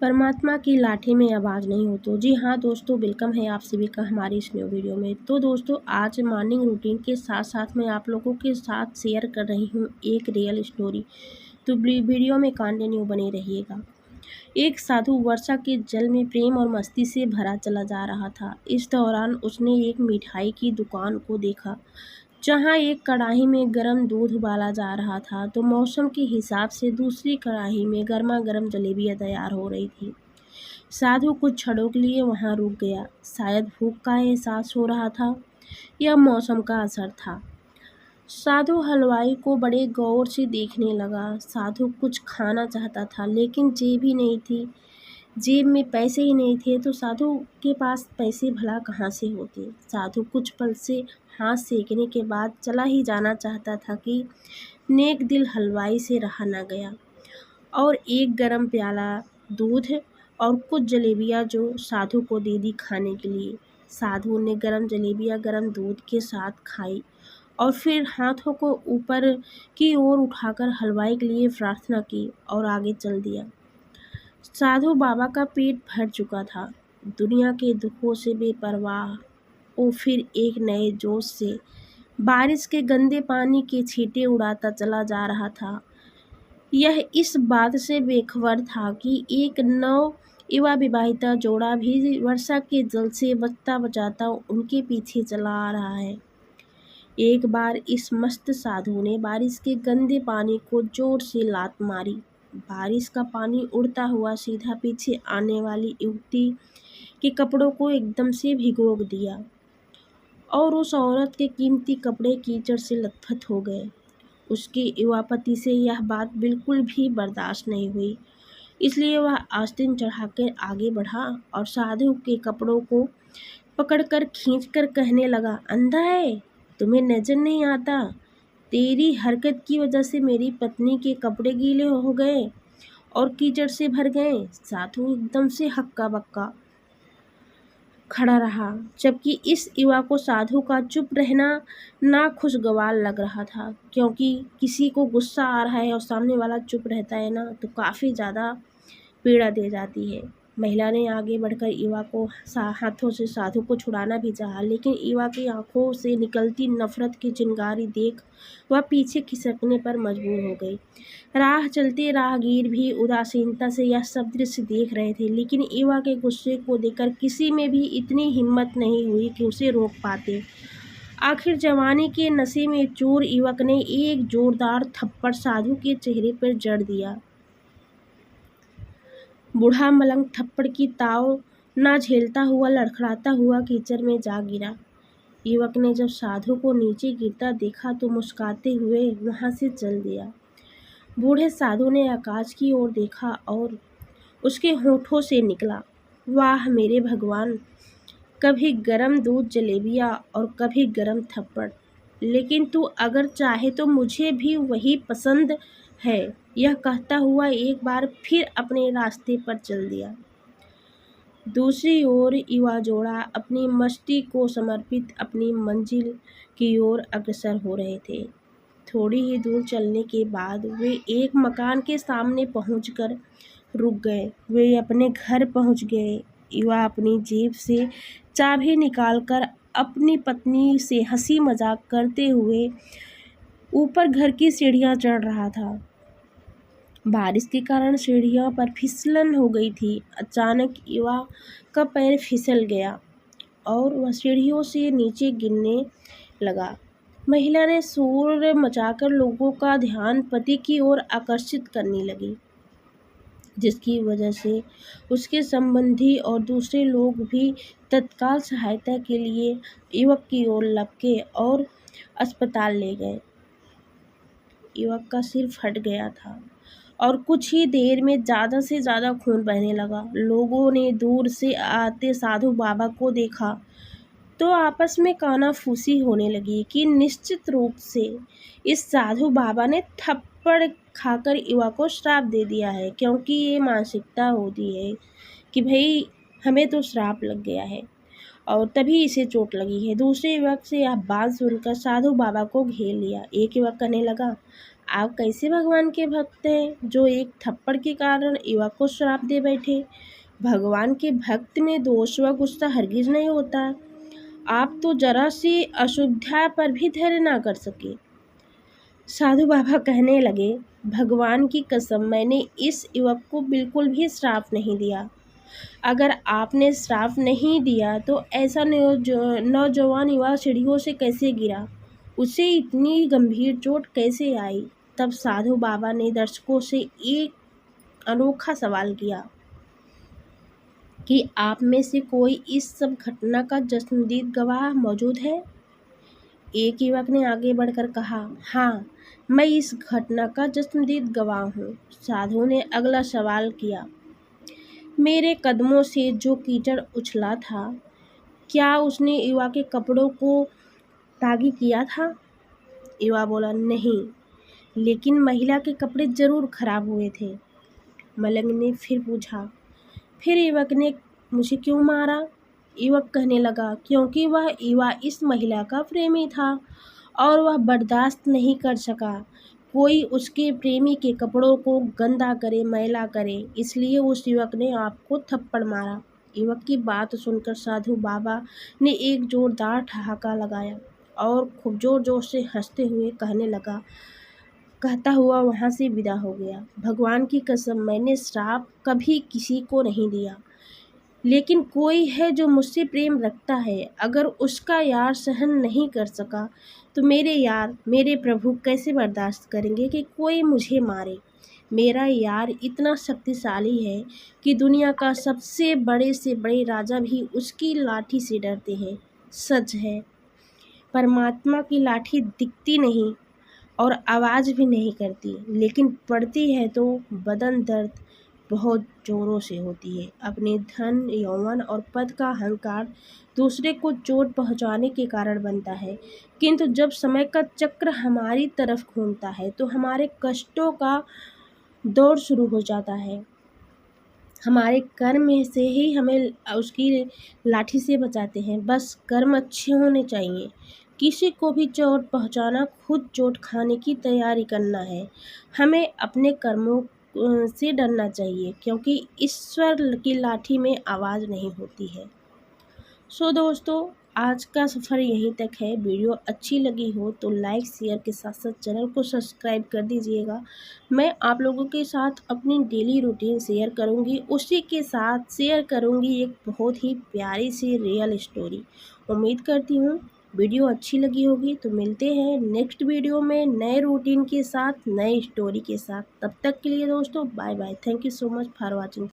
परमात्मा की लाठी में आवाज़ नहीं हो। तो जी हाँ दोस्तों, वेलकम है आप सभी का हमारी इस न्यू वीडियो में। तो दोस्तों, आज मॉर्निंग रूटीन के साथ साथ मैं आप लोगों के साथ शेयर कर रही हूँ एक रियल स्टोरी। तो वीडियो में कंटिन्यू बने रहिएगा। एक साधु वर्षा के जल में प्रेम और मस्ती से भरा चला जा रहा था। इस दौरान उसने एक मिठाई की दुकान को देखा जहाँ एक कढ़ाई में गर्म दूध उबाला जा रहा था, तो मौसम के हिसाब से दूसरी कढ़ाई में गर्मा गर्म जलेबियाँ तैयार हो रही थी। साधु कुछ क्षणों के लिए वहाँ रुक गया। शायद भूख का एहसास हो रहा था या मौसम का असर था। साधु हलवाई को बड़े गौर से देखने लगा। साधु कुछ खाना चाहता था लेकिन जेब ही नहीं थी। जेब में पैसे ही नहीं थे, तो साधु के पास पैसे भला कहाँ से होते। साधु कुछ पल से हाथ सेकने के बाद चला ही जाना चाहता था कि नेक दिल हलवाई से रहा न गया और एक गरम प्याला दूध और कुछ जलेबियाँ जो साधु को दे दी खाने के लिए। साधु ने गरम जलेबियाँ गरम दूध के साथ खाई और फिर हाथों को ऊपर की ओर उठाकर हलवाई के लिए प्रार्थना की और आगे चल दिया। साधु बाबा का पेट भर चुका था। दुनिया के दुखों से बेपरवाह वो फिर एक नए जोश से बारिश के गंदे पानी के छींटे उड़ाता चला जा रहा था। यह इस बात से बेखबर था कि एक नव युवा विवाहिता जोड़ा भी वर्षा के जल से बचता बचाता उनके पीछे चला आ रहा है। एक बार इस मस्त साधु ने बारिश के गंदे पानी को जोर से लात मारी। बारिश का पानी उड़ता हुआ सीधा पीछे आने वाली युवती के कपड़ों को एकदम से भिगो दिया और उस औरत के कीमती कपड़े कीचड़ से लथपथ हो गए। उसके युवा पति से यह बात बिल्कुल भी बर्दाश्त नहीं हुई, इसलिए वह आस्तीन चढ़ाकर आगे बढ़ा और साधु के कपड़ों को पकड़कर खींचकर कहने लगा, अंधा है, तुम्हें नजर नहीं आता? तेरी हरकत की वजह से मेरी पत्नी के कपड़े गीले हो गए और कीचड़ से भर गए। साधु एकदम से हक्का बक्का खड़ा रहा, जबकि इस युवा को साधु का चुप रहना नाखुशगवार लग रहा था, क्योंकि किसी को गुस्सा आ रहा है और सामने वाला चुप रहता है ना, तो काफ़ी ज़्यादा पीड़ा दे जाती है। महिला ने आगे बढ़कर युवा को हाथों से साधु को छुड़ाना भी चाहा, लेकिन युवा की आंखों से निकलती नफरत की चिंगारी देख वह पीछे खिसकने पर मजबूर हो गई। राह चलते राहगीर भी उदासीनता से यह सब दृश्य देख रहे थे, लेकिन युवा के गुस्से को देखकर किसी में भी इतनी हिम्मत नहीं हुई कि उसे रोक पाते। आखिर जवानी के नशे में चूर युवक ने एक जोरदार थप्पड़ साधु के चेहरे पर जड़ दिया। बूढ़ा मलंग थप्पड़ की ताव ना झेलता हुआ लड़खड़ाता हुआ कीचड़ में जा गिरा। युवक ने जब साधु को नीचे गिरता देखा तो मुस्कुराते हुए वहां से चल दिया। बूढ़े साधु ने आकाश की ओर देखा और उसके होठों से निकला, वाह मेरे भगवान, कभी गरम दूध जलेबियाँ और कभी गरम थप्पड़, लेकिन तू अगर चाहे तो मुझे भी वही पसंद है। यह कहता हुआ एक बार फिर अपने रास्ते पर चल दिया। दूसरी ओर युवा जोड़ा अपनी मस्ती को समर्पित अपनी मंजिल की ओर अग्रसर हो रहे थे। थोड़ी ही दूर चलने के बाद वे एक मकान के सामने पहुंचकर रुक गए। वे अपने घर पहुंच गए। युवा अपनी जेब से चाबी निकालकर अपनी पत्नी से हंसी मजाक करते हुए ऊपर घर की सीढ़ियां चढ़ रहा था। बारिश के कारण सीढ़ियों पर फिसलन हो गई थी। अचानक युवा का पैर फिसल गया और वह सीढ़ियों से नीचे गिरने लगा। महिला ने शोर मचाकर लोगों का ध्यान पति की ओर आकर्षित करने लगी, जिसकी वजह से उसके संबंधी और दूसरे लोग भी तत्काल सहायता के लिए युवक की ओर लपके और अस्पताल ले गए। युवक का सिर फट गया था और कुछ ही देर में ज़्यादा से ज़्यादा खून बहने लगा। लोगों ने दूर से आते साधु बाबा को देखा तो आपस में कानाफूसी होने लगी कि निश्चित रूप से इस साधु बाबा ने थप्पड़ खाकर युवा को श्राप दे दिया है, क्योंकि ये मानसिकता होती है कि भाई हमें तो श्राप लग गया है और तभी इसे चोट लगी है। दूसरे युवक से यह बात सुनकर साधु बाबा को घेर लिया। एक युवक कहने लगा, आप कैसे भगवान के भक्त हैं जो एक थप्पड़ के कारण युवक को श्राप दे बैठे। भगवान के भक्त में दोष व गुस्सा हरगिज नहीं होता। आप तो जरा सी अशुद्धिया पर भी धैर्य ना कर सके। साधु बाबा कहने लगे, भगवान की कसम, मैंने इस युवक को बिल्कुल भी श्राप नहीं दिया। अगर आपने श्राप नहीं दिया तो ऐसा नौजवान युवा सीढ़ियों से कैसे गिरा, उसे इतनी गंभीर चोट कैसे आई। तब साधु बाबा ने दर्शकों से एक अनोखा सवाल किया कि आप में से कोई इस सब घटना का चश्मदीद गवाह मौजूद है। एक युवक ने आगे बढ़कर कहा, हाँ, मैं इस घटना का चश्मदीद गवाह हूँ। साधु ने अगला सवाल किया, मेरे कदमों से जो कीचड़ उछला था, क्या उसने युवा के कपड़ों को दागी किया था। युवा बोला, नहीं, लेकिन महिला के कपड़े जरूर खराब हुए थे। मलंग ने फिर पूछा, फिर युवक ने मुझे क्यों मारा। युवक कहने लगा, क्योंकि वह युवा इस महिला का प्रेमी था और वह बर्दाश्त नहीं कर सका कोई उसके प्रेमी के कपड़ों को गंदा करे, मैला करे, इसलिए उस युवक ने आपको थप्पड़ मारा। युवक की बात सुनकर साधु बाबा ने एक जोरदार ठहाका लगाया और खूब जोर जोर से हंसते हुए कहता हुआ वहाँ से विदा हो गया। भगवान की कसम, मैंने श्राप कभी किसी को नहीं दिया, लेकिन कोई है जो मुझसे प्रेम रखता है, अगर उसका यार सहन नहीं कर सका तो मेरे यार, मेरे प्रभु कैसे बर्दाश्त करेंगे कि कोई मुझे मारे। मेरा यार इतना शक्तिशाली है कि दुनिया का सबसे बड़े से बड़े राजा भी उसकी लाठी से डरते हैं। सच है, परमात्मा की लाठी दिखती नहीं और आवाज़ भी नहीं करती, लेकिन पड़ती है तो बदन दर्द बहुत जोरों से होती है। अपने धन, यौवन और पद का अहंकार दूसरे को चोट पहुंचाने के कारण बनता है, किंतु जब समय का चक्र हमारी तरफ घूमता है तो हमारे कष्टों का दौर शुरू हो जाता है। हमारे कर्म से ही हमें उसकी लाठी से बचाते हैं। बस कर्म अच्छे होने चाहिए। किसी को भी चोट पहुंचाना खुद चोट खाने की तैयारी करना है। हमें अपने कर्मों से डरना चाहिए, क्योंकि ईश्वर की लाठी में आवाज़ नहीं होती है। सो दोस्तों, आज का सफ़र यहीं तक है। वीडियो अच्छी लगी हो तो लाइक शेयर के साथ साथ चैनल को सब्सक्राइब कर दीजिएगा। मैं आप लोगों के साथ अपनी डेली रूटीन शेयर करूंगी, उसी के साथ शेयर करूंगी एक बहुत ही प्यारी सी रियल स्टोरी। उम्मीद करती हूँ वीडियो अच्छी लगी होगी। तो मिलते हैं नेक्स्ट वीडियो में नए रूटीन के साथ, नए स्टोरी के साथ। तब तक के लिए दोस्तों, bye bye. Thank you so much for watching.